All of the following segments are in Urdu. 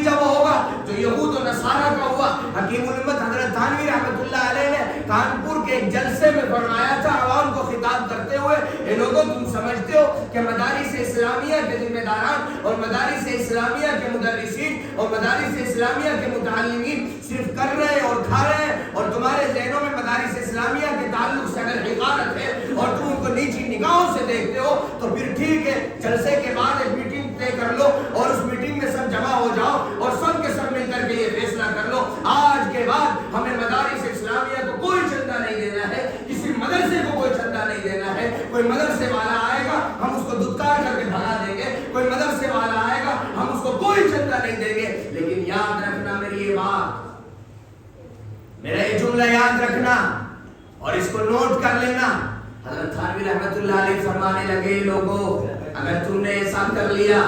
نتیجہ وہ ہوگا جو یہود و نصارہ کا ہوا۔ حکیم الامت حضرت تھانوی رحمۃ اللہ علیہ نے کانپور کے ایک جلسے میں فرمایا تھا عوام کو خطاب کرتے ہوئے، اے لوگوں تم سمجھتے ہو کہ مدارس اسلامیہ کے ذمہ داران اور مدارس اسلامیہ کے مدرسین اور مدارس اسلامیہ کے متعلمین صرف کر رہے اور کھا رہے ہیں، اور تمہارے ذہنوں میں مدارس اسلامیہ کے تعلق سے اگر حقارت ہے اور تم ان کو نیچی نگاہوں سے دیکھتے ہو تو پھر ٹھیک ہے، جلسے کے بعد ایک میٹنگ طے کر لو اور اس میٹنگ میں سب جمع ہو جاؤ اور سب کے سب مل کر کے یہ فیصلہ کر لو آج کے بعد ہمیں مدارس اسلامیہ کو کوئی چندہ نہیں دینا ہے، کسی مدرسے کو کوئی چندہ نہیں دینا ہے۔ کوئی مدرسے والا آئے گا ہم اس کو دھتکار کر کے بھگا دیں گے، کوئی مدرسے والا آئے گا ہم اس کو کوئی چندہ نہیں دیں گے۔ لیکن یاد رکھنا میری یہ بات، میرا یہ جملہ یاد رکھنا اور اس کو نوٹ کر لینا۔ حضرت تھانوی رحمۃ اللہ علیہ فرمانے لگے، لوگوں اگر تم نے ایسا کر لیا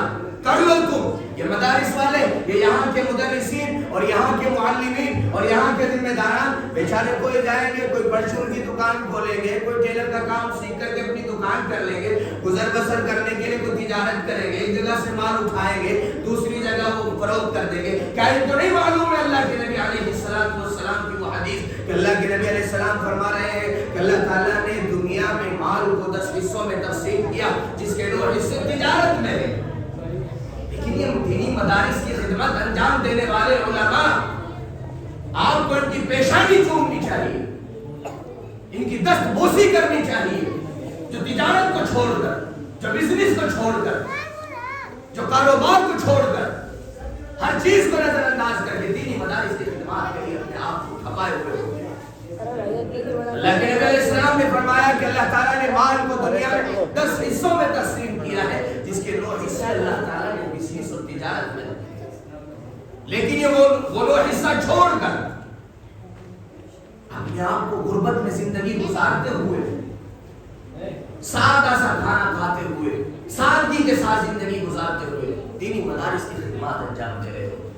کر لو، تم یہ مدارس والے، یہ یہاں کے مدرسین اور یہاں کے معلمین اور یہاں کے ذمہ داران بیچارے کوئی جائیں گے، کوئی پرچون کی دکان کھولیں گے، کوئی ٹیلر کا کام سیکھ کر کے اپنی دکان کر لیں گے، گزر بسر کرنے کے لیے کوئی تجارت کریں گے، ایک جگہ سے مال اٹھائیں گے دوسری جگہ وہ فروخت کر دیں گے۔ کیا ان کو نہیں معلوم ہے اللہ کے نبی علیہ السلام کی وہ حدیث کہ اللہ کے نبی علیہ السلام فرما رہے ہیں کہ اللہ تعالیٰ نے دنیا میں مال کو 10 حصوں میں تقسیم کیا جس کے 2 حصے تجارت میں ہے، لیکن یہ دینی مدارس کی خدمت انجام دینے والے علماء آپ کو ان کی پیشانی چومنی چاہیے، ان کی دست بوسی کرنی چاہیے، جو تجارت کو چھوڑ کر، جو بزنس کو چھوڑ کر، جو کاروبار کو چھوڑ کر، ہر چیز کو نظر انداز کر کے دینی مدارس کی خدمات کے لیے اپنے آپ کو کھپائے ہوئے ہوتے ہیں۔ اللہ کے نبی علیہ السلام نے فرمایا کہ اللہ تعالیٰ نے مال کو دنیا میں 10 حصوں میں تقسیم کیا ہے جس کے 2 حصے اللہ تعالیٰ نے بزنس اور تجارت میں، لیکن یہ وہ 2 حصہ چھوڑ کر اپنے آپ کو غربت میں زندگی گزارتے ہوئے، سادہ سا کھانا کھاتے ہوئے، سادگی کے ساتھ زندگی گزارتے ہوئے دینی مدارس کی خدمات انجام دے رہے ہو،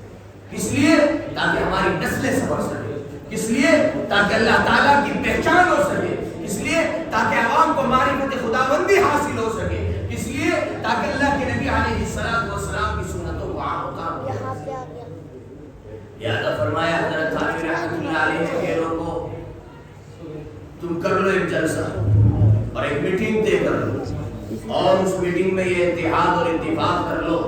اس لیے تاکہ ہماری نسلیں سبر سکے، اس لیے تاکہ اللہ تعالیٰ کی پہچان ہو سکے، اس لیے تاکہ عوام کو معرفت خداوندی حاصل ہو سکے، اس لیے تاکہ اللہ کے نبی علیہ السلام کی سنتوں کو عام مقام دیا۔ لہذا فرمایا حضرت تھانوی رحمۃ اللہ علیہ کے لوگوں تم کر لو ایک جلسہ اور ایک میٹنگ طے کر لو اور اس میٹنگ میں یہ اتحاد اور اتفاق کر لو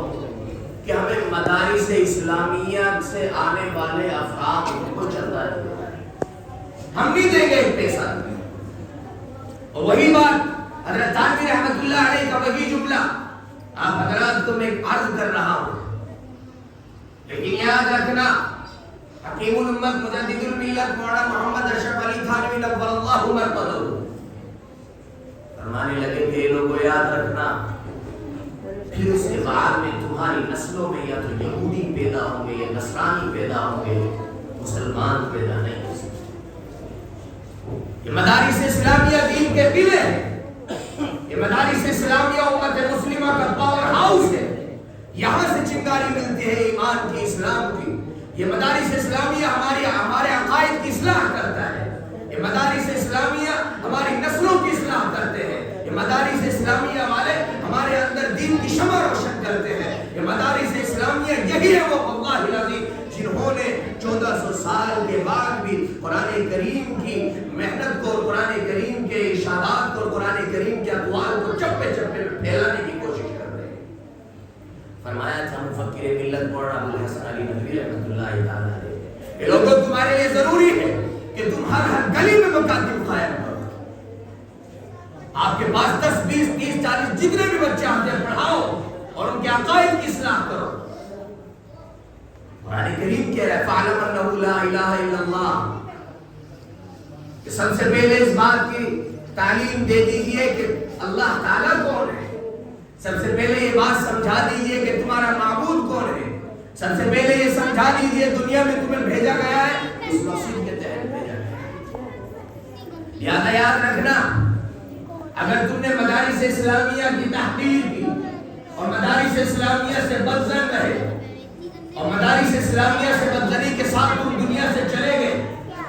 کہ ہمیں مدارس اسلامیہ سے آنے والے افراد کو چندہ ہے، ہم نہیں دیں گے ایک پیسہ۔ اور وہی بات حضرت تھانوی رحمۃ اللہ علیہ کا وہی جملہ آپ حضرات کو میں عرض کر رہا ہوں، لیکن یاد رکھنا حکیم الامت مجدد الملت مولانا محمد اشرف علی تھانوی نور اللہ مرقدہ فرمانے لگے کہ لوگوں یاد رکھنا پھر اس کے بعد میں تمہاری نسلوں میں یا تو یہودی پیدا ہوں گے یا نصرانی پیدا ہوں گے، مسلمان پیدا نہیں ہو سکتے۔ یہ مدارس اسلامیہ دین کے قلعے ہیں، یہ مدارس اسلامیہ امت مسلمہ کا پاور ہاؤس ہے، یہاں سے چنگاری ملتی ہے ایمان کی، اسلام کی۔ یہ مدارس اسلامیہ ہمارے عقائد کی اصلاح کرتا ہے، یہ مدارس اسلامیہ ہماری نسلوں کی اصلاح کرتے ہیں، یہ مدارس اسلامیہ والے ہمارے اندر دین کی شمع روشن کرتے ہیں۔ یہ مدارس اسلامیہ یہی ہے وہ اللہ العظیم جنہوں نے 1400 سال کے بعد بھی قرآن کریم کی محنت کو، قرآن کریم کے ارشادات کو، قرآن کریم کے اقوال کو چپے چپے میں پھیلانے کی کوشش کر رہے ہیں۔ فرمایا تھا مفکر ملت مولانا ابو الحسن علی ندوی رحمۃ اللہ تعالیٰ علیہ، یہ لوگوں تمہارے لیے ضروری ہے کہ تم ہر گلی میں مکاتب قائم کرو، آپ کے پاس 10 20 30 40 جتنے بھی بچے آتے ہیں پڑھاؤ اور ان کے عقائد کی اصلاح کرو۔ قرآن کریم کہہ رہا ہے فَعْلَمْ أَنَّهُ لَا إِلَهَ إِلَّا اللَّهُ، کہ سب سے پہلے اس بات کی تعلیم دے دیجئے کہ اللہ تعالیٰ کون ہے، سب سے پہلے یہ بات سمجھا دیجئے کہ تمہارا معبود کون ہے، سب سے پہلے یہ سمجھا دیجئے دنیا میں تمہیں بھیجا گیا ہے اس مقصد کے تحت بھیجا گیا ہے۔ لہذا یاد رکھنا اگر تم نے مدارس اسلامیہ کی تحقیر کی اور مدارس اسلامیہ سے بدظن رہے اور مدارس اسلامیہ سے بدظنی کے ساتھ تم دنیا سے چلے گئے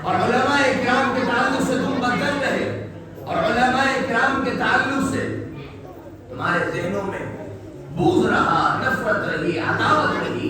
اور علماء اکرام کے تعلق سے تم بدظن رہے اور علماء اکرام کے تعلق سے تمہارے ذہنوں میں بغض رہا، نفرت رہی، عداوت رہی،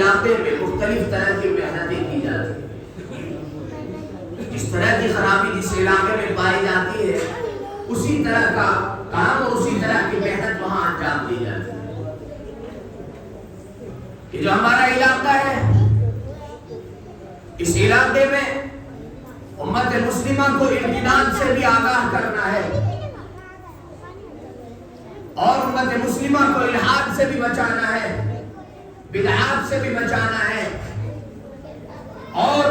علاقے میں مختلف طرح کی محنتیں کی جاتی ہیں. جس طرح کی خرابی جس علاقے میں پائی جاتی ہے اسی طرح کا کام اور اسی طرح کی محنت وہاں انجام دی جاتی ہے. کہ جو ہمارا علاقہ ہے اس علاقے میں امت مسلمہ کو امتنان سے بھی آگاہ کرنا ہے اور امت مسلمہ کو الحاد سے بھی بچانا ہے، بدعات سے بھی بچانا ہے اور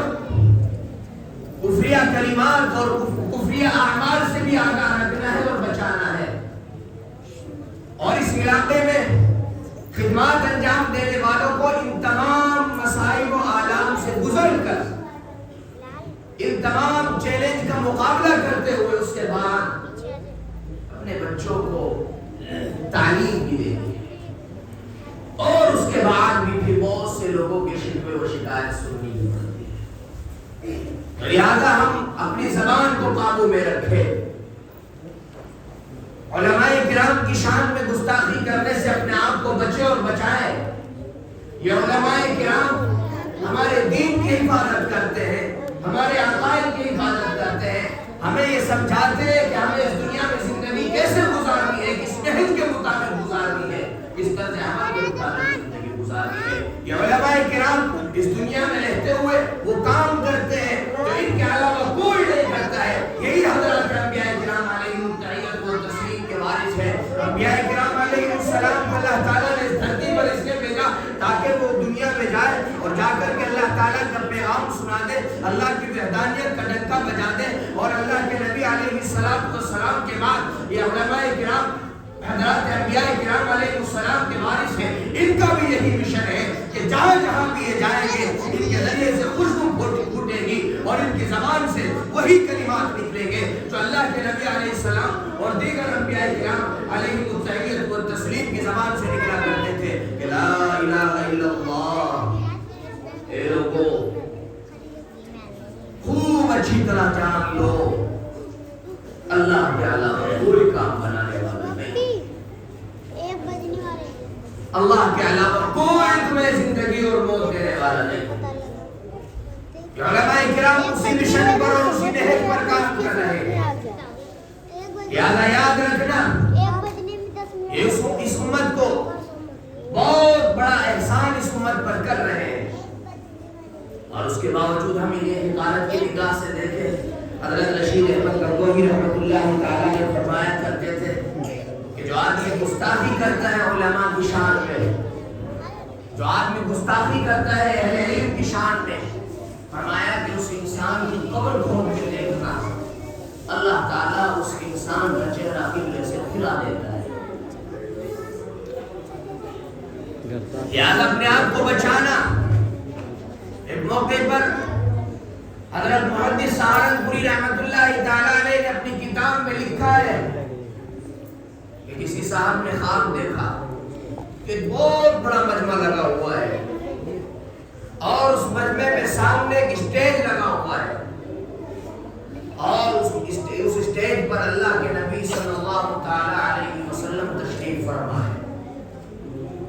کفریہ کلمات اور کفریہ اعمال سے بھی آگاہ رکھنا ہے اور بچانا ہے. اور اس علاقے میں خدمات انجام دینے والوں کو ان تمام مسائل و آلام سے گزر کر ان تمام چیلنج کا مقابلہ کرتے ہوئے اس کے بعد اپنے بچوں کو تعلیم بھی دینی ہے اور اس کے بعد بھی پھر بہت سے لوگوں کے شکوے و شکایت سننی بھی پڑتی ہے. لہذا ہم اپنی زبان کو قابو میں رکھیں، علماء کرام کی شان میں گستاخی کرنے سے اپنے آپ کو بچے اور بچائے. یہ علماء کرام ہمارے دین کی حفاظت کرتے ہیں، ہمارے عقائد کی حفاظت کرتے ہیں، ہمیں یہ سمجھاتے ہیں کہ ہمیں اس دنیا میں زندگی کیسے گزارنی ہے، کس نہج کے مطابق گزارنی ہے، کس طرز عمل کے مطابق زندگی گزارنی ہے. یہ علماء کرام اس دنیا میں رہتے ہوئے وہ کام کرتے ہیں جو ان کے علاوہ کوئی نہیں کرتا ہے. یہی حضرات انبیاء کرام علیہم التحیت و تسلیم کے وارث ہیں. انبیاء کرام علیہم السلام اللہ تعالیٰ نے اس دھرتی پر اس لیے بھیجا تاکہ وہ دنیا میں جائے اور جا کر کے اللہ تعالیٰ کا پیغام سنا دے، اللہ کی وحدانیت کا ڈنکا بجا دے. اور اللہ کے نبی علیہ السلام کے بعد یہ علماء کرام حضرات انبیاء کرام علیہ السلام کے وارث ہیں. ان کا بھی یہی مشن ہے کہ جہاں جہاں بھی یہ جائیں گے ان کے ذریعے سے خوشبو پھوٹے گی اور ان کی زبان سے وہی کلمات نکلیں گے جو اللہ کے نبی علیہ السلام اور دیگر انبیاء کرام علیہ التحیت و تسلیم کی زبان سے نکلا کرتے تھے کہ لا الہ الا اللہ. اے لوگو خوب اچھی طرح جان لو اللہ کے علاوہ کوئی کام بنانے والا نہیں، اللہ کے علاوہ کوئی تمہیں زندگی اور موت دینے والا نہیں. علماء کرام اسی مشن پر اور اسی نہج پر کام کر رہے ہیں. یاد رکھنا اس امت کو بہت بڑا احسان اس امت پر کر رہے ہیں اور اس کے باوجود ہم انہیں حقارت کی نگاہ سے دیکھیں. حضرت رشید احمد گنگوہی رحمۃ اللہ تعالیٰ نے فرمایا کرتے تھے کہ جو آدمی گستاخی کرتا ہے علماء کی شان میں، جو آدمی گستاخی کرتا ہے اہل علم کی شان میں، فرمایا کہ اس انسان کی قبر کھول کے دیکھنا اللہ تعالیٰ اس انسان کا چہرہ قبلے سے پھرا دیتا ہے. لہذا اپنے آپ کو بچانا. ایک موقع پر حضرت محدث سہارنپوری رحمۃ اللہ تعالیٰ علیہ نے اپنی کتاب میں لکھا ہے کہ کسی صاحب نے خواب دیکھا کہ ایک بہت بڑا مجمع لگا ہوا ہے اور اس مجمع میں سامنے ایک اسٹیج لگا ہوا ہے اور اس اسٹیج پر اللہ کے نبی صلی اللہ تعالیٰ علیہ وسلم تشریف فرما ہے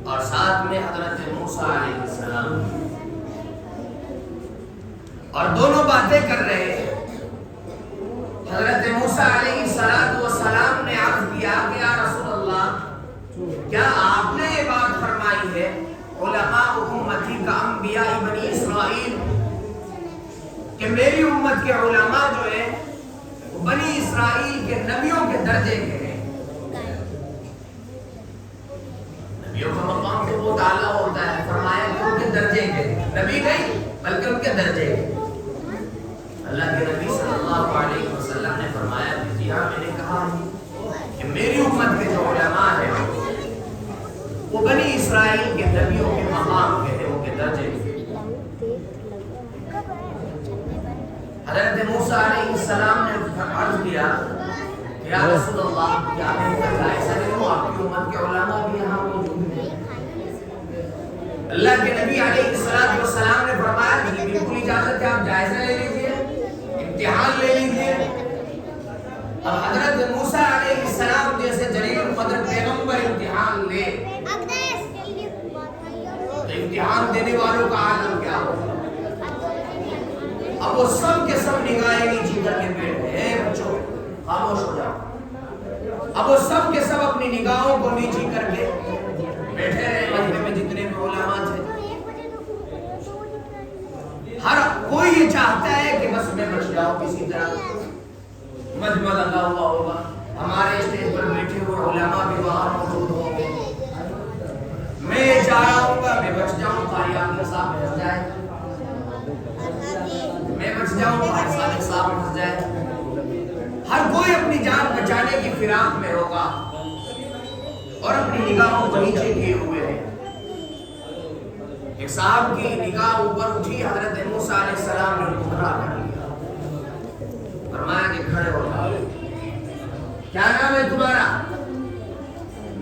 اور ساتھ میں حضرت موسیٰ علیہ السلام اور دونوں باتیں کر رہے ہیں. حضرت موسیٰ علیہ السلام نے عرض کیا کہ یا رسول اللہ کیا آپ نے یہ بات فرمائی ہے علماء امتی کا انبیاء بنی اسرائیل کہ میری امت کے علماء جو ہیں وہ بنی اسرائیل کے نبیوں کے درجے کے ہیں. نبیوں کا مقام تو بہت اعلیٰ ہوتا ہے، فرمایا کہ ان کے درجے کے نبی نہیں بلکہ ان کے درجے کے. اللہ کے نبی صلی اللہ علیہ وسلم نے فرمایا کہ جی ہاں میں نے کہا کہ میری امت کے جو علماء ہیں وہ بنی اسرائیل کے نبیوں کے مقام کے ہیں، ان کے درجے کے. حضرت موسیٰ علیہ السلام نے عرض کیا کہ یا رسول اللہ کیا میں ایسا نہیں ہوں آپ کی امت کے علماء بھی یہاں موجود ہیں. اللہ کے نبی علیہ السلام نے فرمایا کہ بالکل اجازت ہے، آپ جائزہ لے لیجیے، امتحان لے لیجیے. اب حضرت موسیٰ علیہ السلام جیسے جلیل القدر پیغمبر امتحان لے تو امتحان دینے والوں کا عالم کیا ہو؟ اب وہ سب کے سب نگاہیں نیچی کر کے بیٹھے ہیں بچوں خاموش ہو جاؤ. اب وہ سب کے سب اپنی نگاہوں کو نیچی کر کے بیٹھے رہے مجمع میں جتنے بھی علماء تھے. ہر کوئی یہ چاہتا ہے کہ بس میں بچ جاؤں کسی طرح. مجمع لگا ہوا ہوگا, ہمارے اسٹیج پر بیٹھے ہوئے علماء بھی وہاں موجود ہوں گے. میں چاہ رہا ہوں گا میں بچ جاؤں, قاری عامر صاحب بچ جائے, میں بچ جاؤں, قاری صادق صاحب بچ جائے. ہر کوئی اپنی جان بچانے کی فراق میں ہوگا اور اپنی نگاہوں کو نیچے کیے ہوئے ہیں. ایک صاحب کی نگاہ اوپر اٹھی, حضرت موسیٰ علیہ السلام نے ان کو کھڑا کر لیا, فرمایا کہ کھڑے ہو جاؤ, کیا نام ہے تمہارا؟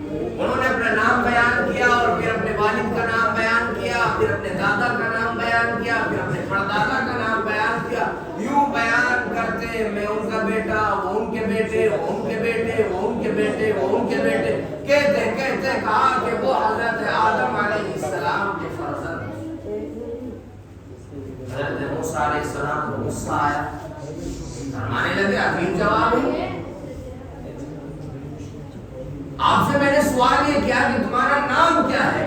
انہوں نے اپنا نام بیان کیا اور پھر اپنے والد کا نام بیان کیا, پھر اپنے دادا کا نام بیان کیا, پھر اپنے پردادا کا نام بیان کیا. یوں بیان کرتے میں ان کا بیٹا, وہ ان کے بیٹے, وہ ان کے بیٹے, وہ ان کے بیٹے, وہ ان کے بیٹے, کہتے کہتے کہا کہ وہ حضرت آدم علیہ السلام کے فرزند. حضرت موسیٰ علیہ السلام کو غصہ آیا, فرمانے لگے عجیب جواب ہے. آپ سے میں نے سوال یہ کیا کہ تمہارا نام کیا ہے,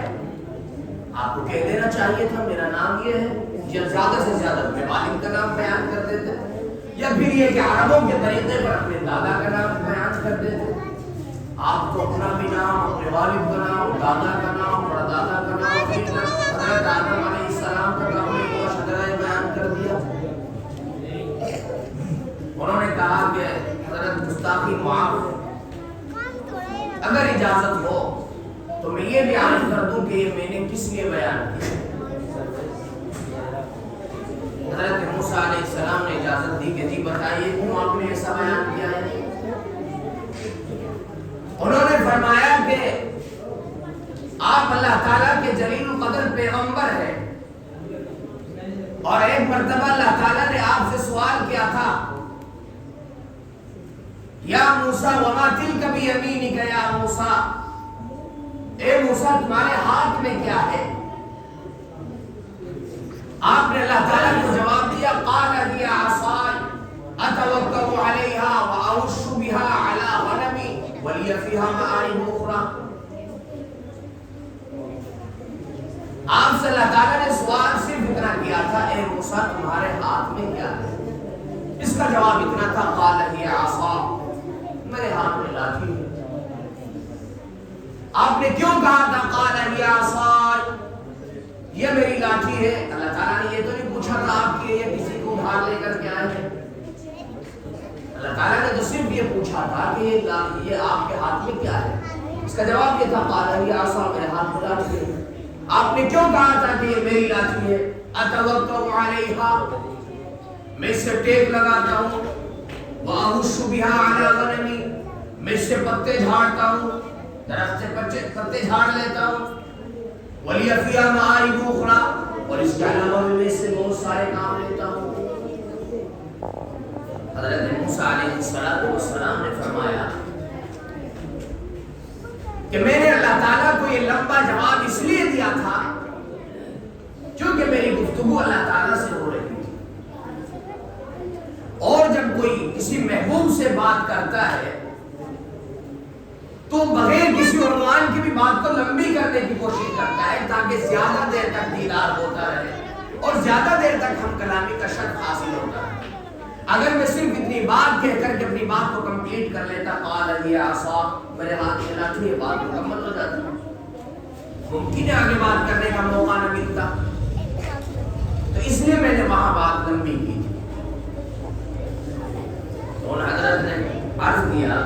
آپ کو کہہ دینا چاہیے تھا میرا نام یہ ہے, یا زیادہ سے زیادہ اپنے والد کا نام بیان کر دیتے, یا پھر یہ کہ عربوں کے طریقے پر اپنے دادا کا نام بیان کر دیتے. آپ تو اپنا بھی نام, اپنے والد کا نام, دادا کا نام, پردادا کا نام, حضرت آدم علیہ السلام کا نام بیان کر دیا. انہوں نے کہا کہ حضرت گستاخی معاف ہے, اگر اجازت ہو تو میں یہ بھی عرض کر دوں کہ یہ میں نے کس لیے بیان کیا. حضرت موسیٰ علیہ السلام نے اجازت دی کہ جی بتائیے کیوں آپ نے ایسا بیان کیا ہے. انہوں نے فرمایا کہ آپ اللہ تعالیٰ کے جلیل القدر پیغمبر ہیں, اور ایک مرتبہ اللہ تعالیٰ نے آپ سے سوال کیا تھا, یا موسیٰ وما تلک بیمینک یا موسیٰ, اے موسیٰ تمہارے ہاتھ میں کیا ہے. آپ نے اللہ تعالیٰ کو جواب دیا, قال هی عصای اتوکأ علیہا واعش بها علی غنمی ولی فیہا مآرب اخری. آپ سے اللہ تعالیٰ نے سوال صرف اتنا کیا تھا, اے موسیٰ تمہارے ہاتھ میں کیا ہے. اس کا جواب اتنا تھا, قال هی عصای, میرے ہاتھ میں لاٹھی ہے. آپ نے کیوں کہا تھا قال هی عصای, یہ میری لاٹھی ہے. اللہ تعالیٰ نے یہ تو نہیں پوچھا تھا آپ کے یہ کسی کو ادھار لے کر کے آئے ہیں. اللہ تعالیٰ نے تو صرف یہ پوچھا تھا کہ یہ آپ کے ہاتھ میں کیا ہے. اس کا جواب یہ تھا قال هی عصای, میرے ہاتھ میں لاٹھی ہے. آپ نے کیوں کہا تھا کہ یہ میری لاٹھی ہے؟ اتوکأ علیہا, میں اس سے ٹیک لگاتا ہوں, واعش بها علی غنمی, میں اس سے پتے جھاڑتا ہوں, درخت سے پتے جھاڑ لیتا ہوں, ولی فیہا مآرب اخری, اور اس کے علاوہ میں اس سے بہت سارے کام لیتا ہوں. حضرت موسیٰ علیہ السلام نے فرمایا کہ میں نے اللہ تعالیٰ کو یہ لمبا جواب اس لیے دیا تھا کیونکہ میری گفتگو اللہ تعالیٰ سے ہو رہی تھی, اور جب کوئی کسی محبوب سے بات کرتا ہے تو بغیر کسی عنوان کی بھی بات کو لمبی کرنے کی کوشش کرتا ہے تاکہ زیادہ دیر تک دیدار ہوتا رہے اور زیادہ دیر تک ہم کلامی کا شرف حاصل ہوتا رہے. اگر میں صرف اتنی بات کہہ کر کے اپنی بات کو کمپلیٹ کر لیتا, قال هی عصای, میرے ہاتھ میں لاٹھی ہے, بات مکمل ہو جاتی, ممکن ہے آگے بات کرنے کا موقع نہ ملتا. تو اس لیے میں نے وہاں بات لمبی کی. تو حضرت نے عرض کیا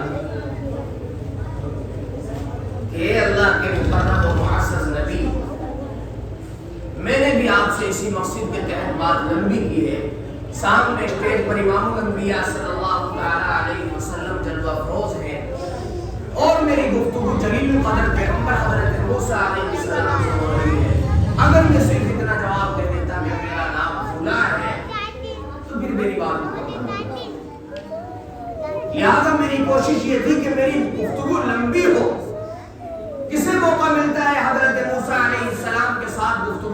کہ اے اللہ کے مقرب و معزز نبی, میں نے بھی آپ سے اسی مقصد کے تحت بات لمبی کی ہے. سامنے اسٹیج پر امام الانبیاء صلی اللہ تعالی علیہ وسلم جلوہ افروز ہیں, اور میری گفتگو جلیل القدر پیغمبر حضرت موسیٰ علیہ السلام سے ہو رہی ہے. اگر میں صرف اتنا جواب دے دیتا کہ میرا نام فلاں ہے تو پھر میری بات مکمل ہو جاتی. لہٰذا میری کوشش یہ تھی کہ میری گفتگو لمبی ہو. کسے موقع ملتا ہے حضرت موسیٰ علیہ السلام کے ساتھ گفتگو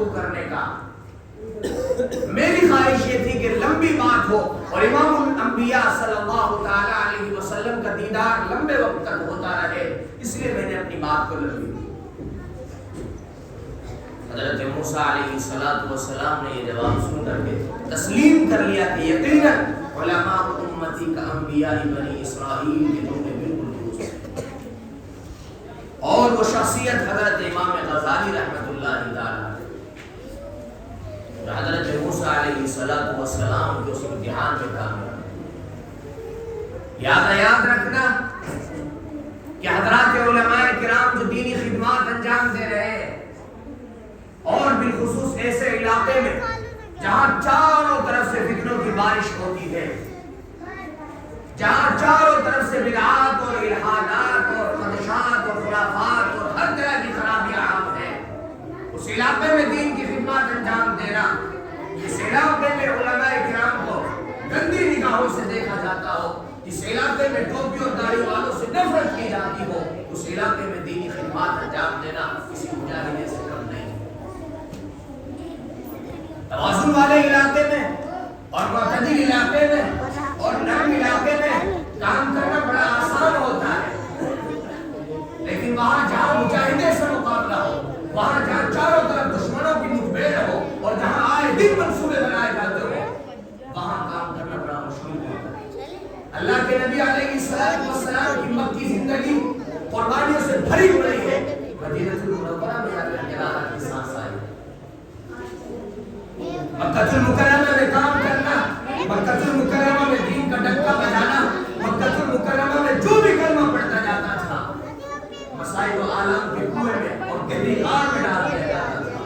حضرت موسیٰ علیہ السلام نے یہ جواب سن کر کے تسلیم کر لیا کہ یقیناً علماء امتی کا انبیاء بنی اسرائیل کے جو میں بالکل درست ہے. اور وہ شخصیت حضرت امام غزالی رحمۃ اللہ تعالی حضرت موسیٰ علیہ السلام کے اس امتحان میں کامیاب. یاد رکھنا کہ حضرات علماء کرام جو دینی خدمات انجام دے رہے ہیں اور بالخصوص ایسے علاقے میں جہاں چاروں طرف سے فتنوں کی بارش ہوتی ہے، جہاں چاروں طرف سے بدعات اور الحادات اور خدشات اور خرافات اور ہر طرح کی خرابیاں عام ہیں، اس علاقے میں دین کی خدمات انجام دینا، اس علاقے میں علماء کرام کو گندی نگاہوں سے دیکھا جاتا ہو، اس علاقے میں ٹوپی اور داڑھی والوں سے نفرت کی جاتی ہو، اس علاقے میں دینی خدمات انجام دینا کسی مجاہدے سے کم نہیں. توازن والے علاقے میں اور معتدل علاقے میں اور نرم علاقے میں کام کرنا بڑا آسان ہوتا ہے، لیکن وہاں جہاں مجاہدے سے مقابلہ ہو، وہاں جہاں چاروں طرف دشمنوں کی مٹبھیڑ ہو اور جہاں آئے دن منصوبے بنائے جاتے ہو، وہاں کام کرنا بڑا مشکل ہوتا ہے. اللہ کے نبی علیہ السلام کی مکی زندگی قربانیوں سے بھری پڑی ہے. مدینہ المنورہ میں جا کر راحت کی سانس آئی. مکہ المکرمہ میں کام کرنا، مکہ المکرمہ میں دین کا ڈنکا بجانا، مکہ المکرمہ میں جو بھی کلمہ پڑھتا جاتا تھا مسائل و عالم کے کنویں میں اور گہری غار میں ڈال دیا جاتا تھا.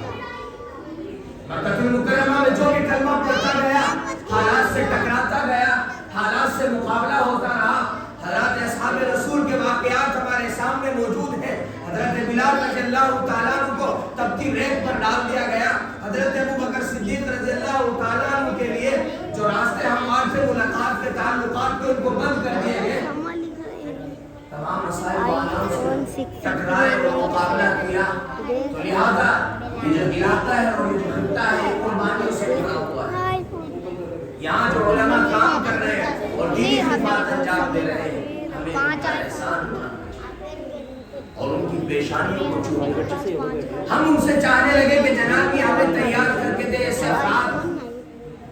مکہ المکرمہ میں جو بھی کلمہ پڑھتا گیا حالات سے ٹکراتا گیا، حالات سے مقابلہ ہوتا رہا. حضرات اصحاب رسول کے واقعات ہمارے سامنے موجود ہیں. حضرت بلال رضی اللہ تعالیٰ عنہ کو تپتی ریت پر ڈال دیا گیا. حضرت ابوبکر صدیق رضی اللہ تعالیٰ عنہ کے لیے جو راستے ہموار سے ملاقات کے تعلقات کو ان کو بند کر دیے گئے. تمام مسائل والوں سے ٹکرائے اور مقابلہ کیا. تو لہذا یہ جو علاقہ ہے اور یہ جو خطہ ہے یہ قربانیوں سے بھرا ہوا ہے. یہاں جو علماء کام کر رہے ہیں اور دینی خدمات انجام دے رہے ہیں، ہمیں ان کا احسان اور ان کی پیشانیوں کو چھوڑ ہم ان سے چاہنے لگے کہ جناب یہ ہمیں تیار کر کے دے ایسے افراد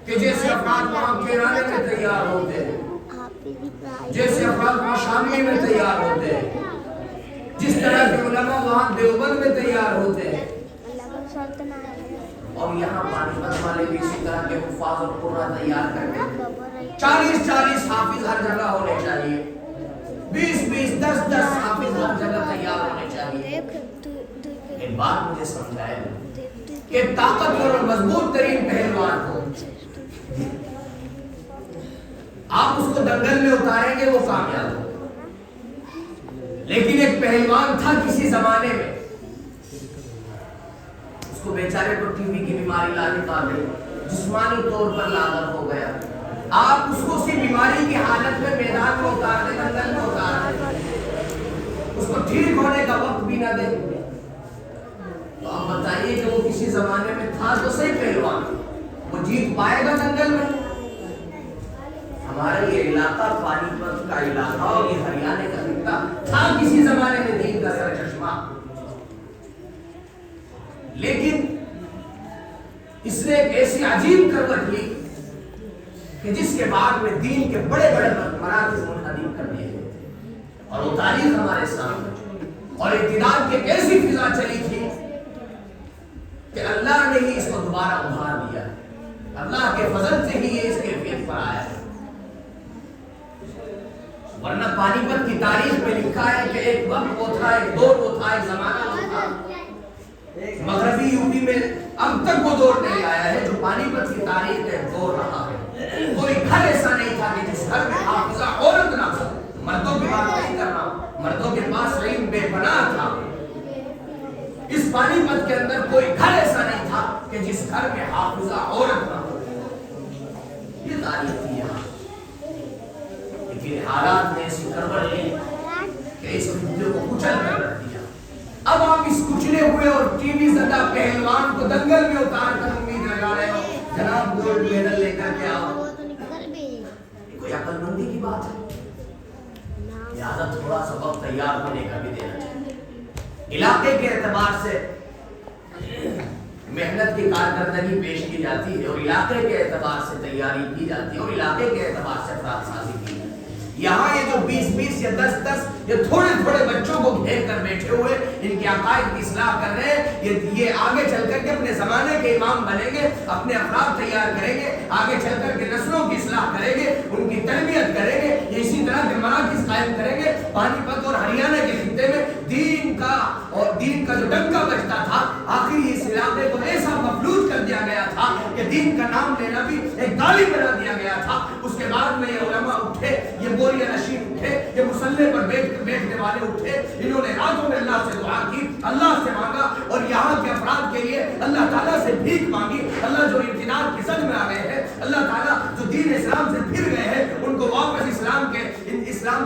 کہ جیسے افراد وہاں کیرانے میں تیار ہوتے ہیں، جیسے افراد وہاں شامی میں تیار ہوتے ہیں، جس طرح کے علماء وہاں دیوبند میں تیار ہوتے ہیں. اور یہاں پانی پت والے بھی اسی طرح کے حفاظ اور قرآن تیار کرتے 40 حافظ ہر جگہ ہونے چاہیے، 20 10 حافظ ہر جگہ تیار ہونے چاہیے. ایک بات مجھے سمجھائے کہ طاقتور اور مضبوط ترین پہلوان ہو، آپ اس کو دنگل میں اتاریں گے وہ کامیاب ہو. لیکن ایک پہلوان تھا کسی زمانے میں، اس کو بیچارے کو ٹی بی کی بیماری لاحق آ گئی، جسمانی طور پر لاغر ہو گیا. آپ اس کو اسی بیماری کی حالت میں میدان میں اتار دیں، دنگل میں اتار دیں، اس کو ٹھیک ہونے کا وقت بھی نہ دیں، تو آپ بتائیے کہ وہ کسی زمانے میں تھا تو صحیح پہلوان، وہ جیت پائے گا دنگل میں؟ ہمارا یہ علاقہ پانی پت کا علاقہ اور یہ ہریانے کا خطہ تھا کسی زمانے میں دین کا سرچشمہ، لیکن اس نے ایک ایسی عجیب کروٹ لی کہ جس کے بعد میں دین کے بڑے بڑے مراکز منہدم کر دیے گئے تھے. اور وہ تاریخ ہمارے سامنے اور اقتدار کی ایک ایسی فضا چلی تھی کہ اللہ نے ہی اس کو دوبارہ ابھار دیا، اللہ کے فضل سے ہی یہ اس کیفیت پر آیا ہے. ورنہ پانی پت کی تاریخ میں لکھا ہے کہ ایک وقت وہ تھا، ایک دور وہ تھا، ایک زمانہ وہ تھا. مغربی یوپی میں اب تک وہ دور نہیں آیا ہے جو پانی پت کی تاریخ میں دور رہا ہے. کوئی گھر ایسا نہیں تھا کہ جس گھر میں حافظہ عورت نہ ہو. مردوں کی بات نہیں کر رہا، مردوں کے پاس علم بے پناہ تھا. اس پانی پت کے اندر کوئی گھر ایسا نہیں تھا کہ جس گھر میں حافظہ عورت نہ ہو. یہ تاریخ تھی یہاں، لیکن حالات نے ایسی کروٹ لی کہ اس خطے کو کچل کر رکھ دیا. اب آپ اس کچلے ہوئے اور ٹی وی زدہ پہلوان کو دنگل میں اتار کر امید لگا رہے ہو جناب گولڈ میڈل لے کر کے آؤ. کوئی عقل مندی کی بات ہے؟ لہٰذا تھوڑا سا وقت تیار ہونے کا بھی دینا چاہیے. علاقے کے اعتبار سے کارکردگی پیش کی جاتی ہے اور علاقے کے اعتبار سے تیاری کی جاتی ہے اور علاقے کے اعتبار سے افراد سازی کی جاتی ہے۔ یہاں یہ جو 20 یا 10 یہ تھوڑے بچوں کو گھیر کر بیٹھے ہوئے ان کے عقائد کی اصلاح کر رہے ہیں، یہ آگے چل کر کے اپنے زمانے کے امام بنیں گے، اپنے افراد تیار کریں گے، آگے چل کر کے نسلوں کی اصلاح کریں گے، ان کی تربیت کریں گے، یہ اسی طرح کے مراکز قائم کریں گے۔ پانی پت اور ہریانہ کے خطے میں دین کا جو ڈنکا بجتا تھا، آخر اس علاقے کو ایسا مفلوج کر دیا گیا تھا کہ دین کا نام لینا بھی ایک گالی بنا دیا گیا تھا۔ اس کے بعد میں یہ علماء اٹھے، یہ بوریہ نشین اٹھے، یہ مسلح پر بیٹھنے والے اٹھے، انہوں نے راتوں میں اللہ سے دعا کی، اللہ سے مانگا اور یہاں کے افراد کے لیے اللہ تعالیٰ سے بھیک مانگی۔ اللہ جو امتناع کی زد میں آ گئے ہیں، اللہ تعالیٰ جو دین اسلام سے پھر گئے ہیں، ان کو واپس اسلام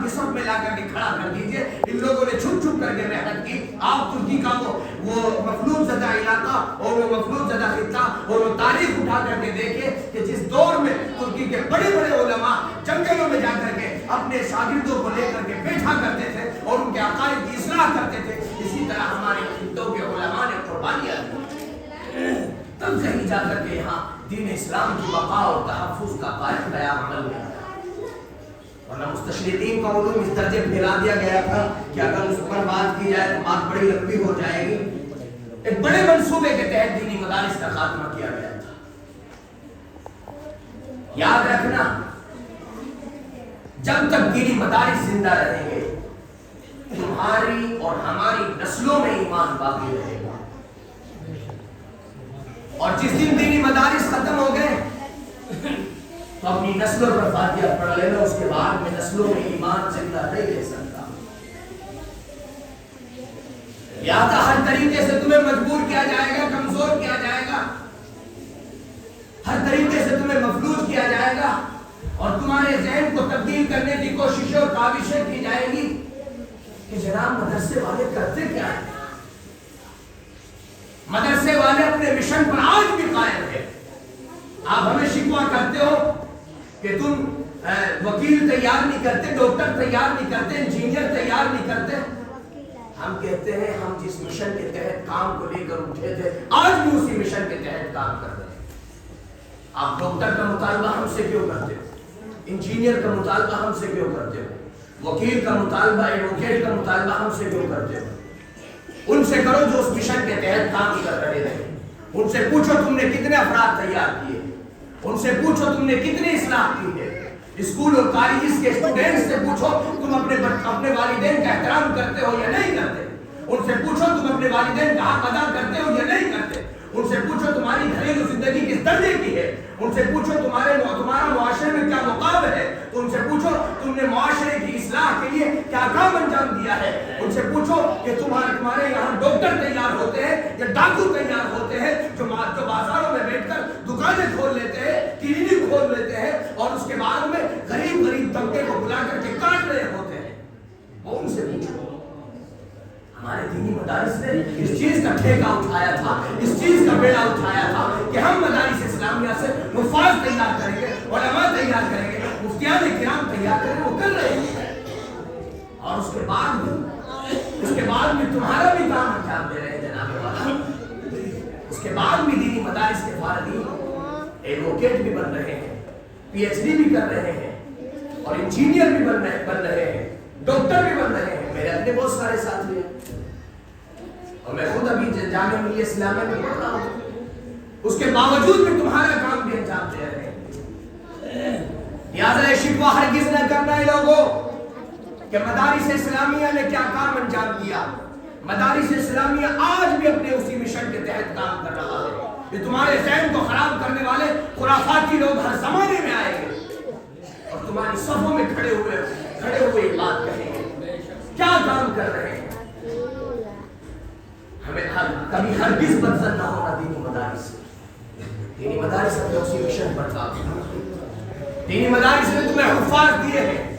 کی صف میں لا کر کے کھڑا کر دیجئے۔ ان لوگوں نے چھپ کر کے محنت کی۔ آپ ترکی کا وہ مفلوج زدہ علاقہ اور وہ مفلوج زدہ خطہ اور وہ تاریخ اٹھا کر کے دیکھیں کہ جس دور میں ترکی کے بڑے علماء جنگلوں میں جا کر کے اپنے شاگردوں کو لے کر کے بیٹھا کرتے تھے اور ان کے عقائد کی اصلاح کرتے تھے، اسی طرح ہمارے خطوں کے علماء نے قربانیاں دی، تب کہیں جا کر کے یہاں دین اسلام کی بقا اور تحفظ کا قائم قیام عمل میں آیا۔ ورنہ مستشرقین کا علوم اس درجے پھیلا دیا گیا تھا کہ اگر اس پر بات کی جائے تو بات بڑی لمبی ہو جائے گی۔ ایک بڑے منصوبے کے تحت دینی مدارس کا خاتمہ کیا گیا تھا۔ یاد رکھنا، جب تک دینی مدارس زندہ رہیں گے تمہاری اور ہماری نسلوں میں ایمان باقی رہے گا، اور جس دن دینی مدارس ختم ہو گئے تو اپنی نسلوں پر فاتحہ پڑھ لینا، اس کے بعد میں نسلوں میں ایمان زندہ نہیں رہ سکتا۔ یا تو ہر طریقے سے تمہیں مجبور کیا جائے گا، کمزور کیا جائے گا، ہر طریقے سے تمہیں مفلوج کیا جائے گا اور تمہارے ذہن کو تبدیل کرنے کی کوششیں اور کاوشیں کی جائے گی کہ جناب مدرسے والے کرتے کیا ہیں۔ مدرسے والے اپنے مشن پر آج بھی قائم ہیں۔ آپ ہمیں شکوہ کرتے ہو کہ تم وکیل تیار نہیں کرتے، ڈاکٹر تیار نہیں کرتے، انجینئر تیار نہیں کرتے۔ ہم کہتے ہیں ہم جس مشن کے تحت کام کو لے کر اٹھے تھے آج بھی اسی مشن کے تحت کام کر رہے ہیں۔ آپ ڈاکٹر کا مطالبہ ہم سے کیوں کرتے ہو؟ انجینئر کا مطالبہ ہم سے کیوں کرتے ہو؟ وکیل کا مطالبہ، ایڈوکیٹ کا مطالبہ ہم سے کیوں کرتے ہو؟ ان سے کرو جو اس مشن کے تحت کام کر رہے تھے۔ ان سے پوچھو تم نے کتنے افراد تیار کیے، ان سے پوچھو تم نے کتنی اصلاح کی ہے۔ اسکول اور کالجز کے اسٹوڈنٹس سے پوچھو تم اپنے والدین کا احترام کرتے ہو یا نہیں کرتے۔ ان سے پوچھو تم اپنے والدین کا حق ادا کرتے ہو یا نہیں کرتے۔ ان سے پوچھو تمہاری گھریلو زندگی کس درجے کی ہے۔ ان سے پوچھو تمہارا معاشرے میں کیا مقام ہے۔ ان سے پوچھو تم نے معاشرے کی اصلاح کے لیے کیا کام انجام دیا ہے۔ ان سے پوچھو کہ تمہارے یہاں ڈاکٹر تیار ہوتے ہیں یا ڈاکو تیار ہوتے ہیں جو بازاروں میں بیٹھ کر دکانیں کھول لیتے ہیں، کلینک کھول لیتے ہیں اور اس کے بعد میں غریب طبقے کو بلا کر کے کاٹ رہے ہوتے ہیں۔ وہ ان سے پوچھو۔ ہمارے دینی مدارس نے اس چیز کا ٹھیکہ اٹھایا تھا، اس چیز کا بیڑا اٹھایا تھا کہ ہم مدارس اسلامیہ سے حفاظ تیار کریں گے، علماء تیار کریں گے، مفتیان کرام تیار کریں گے، وہ کر رہے ہیں۔ اور اس کے بعد میں تمہارا بھی کام انجام دے رہے ہیں جناب والا۔ اس کے بعد بھی دینی مدارس کے فارغین ایڈوکیٹ بھی بن رہے ہیں، پی ایچ ڈی بھی کر رہے ہیں اور انجینئر بھی بن رہے ہیں، ڈاکٹر بھی بن رہے ہیں۔ میرے اپنے بہت سارے ساتھی ہیں اور میں خود ابھی جامعہ ملیہ اسلامیہ میں پڑھ رہا ہوں، اس کے باوجود بھی تمہارا کام بھی انجام دے رہے ہیں۔ لہٰذا شکوہ ہرگز نہ کرنا ہے لوگوں کہ مدارس اسلامیہ نے کیا کام انجام دیا۔ مدارس اسلامیہ آج بھی اپنے اسی مشن کے تحت کام کر رہا ہے۔ یہ تمہارے ذہن کو خراب کرنے والے خرافاتی لوگ ہر زمانے میں آئیں گے اور تمہاری صفوں میں کھڑے ہوئے بات کہیں گے کیا کام کر رہے ہیں۔ ہمیں کبھی ہرگز بدزن نہ ہونا دینی مدارس۔ دینی مدارس اپنے اسی مشن پر کام کر رہا ہے۔ دینی مدارس نے تمہیں حفاظ دیے ہیں۔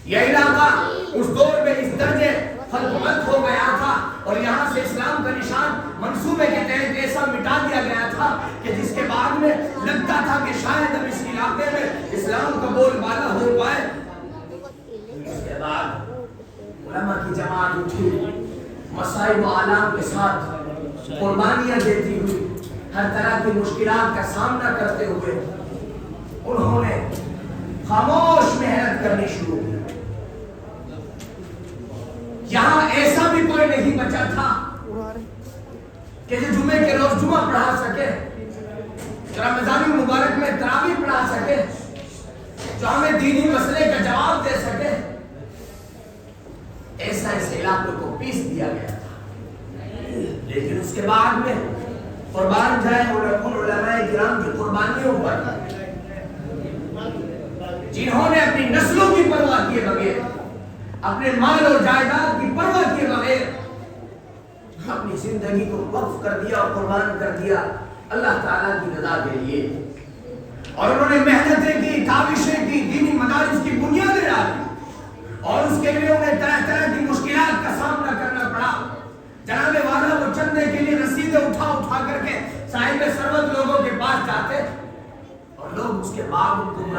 یہ علاقہ اس دور میں اس درجے خلقمند ہو گیا تھا اور یہاں سے اسلام کا نشان منصوبے کے تحت ایسا مٹا دیا گیا تھا کہ جس کے بعد میں لگتا تھا کہ شاید اب اس علاقے میں اسلام کا بول بالا ہو پائے۔ اس کے بعد علماء کی جماعت اٹھی، مسائب و آلام کے ساتھ قربانیاں دیتی ہوئی ہر طرح کی مشکلات کا سامنا کرتے ہوئے انہوں نے خاموش محنت کرنی شروع کی. یہاں ایسا بھی کوئی نہیں بچا تھا کہ جو جمعے کے روز جمعہ پڑھا سکے، رمضان المبارک میں تراویح پڑھا سکے، جو ہمیں دینی مسئلے کا جواب دے سکے. ایسا اس علاقے کو پیس دیا گیا تھا. لیکن اس کے بعد میں قربان جائے ان علماء کرام کی قربانیوں پر جنہوں نے اپنی نسلوں کی پرواہ کیے بغیر، اپنے مال اور جائیداد کی پرواہ کیے بغیر اپنی زندگی کو وقف کر دیا اور قربان کر دیا اللہ تعالیٰ کی رضا کے لیے. اور انہوں نے محنتیں کی، کاوشیں کی، دینی مدارس کی بنیادیں ڈالی، اور اس کے لیے انہیں طرح طرح کی مشکلات کا سامنا کرنا پڑا. جناب والا وہ چندے کے لیے رسیدیں اٹھا کر کے صاحب ثروت لوگوں کے پاس جاتے اور لوگ اس کے بعد ان کو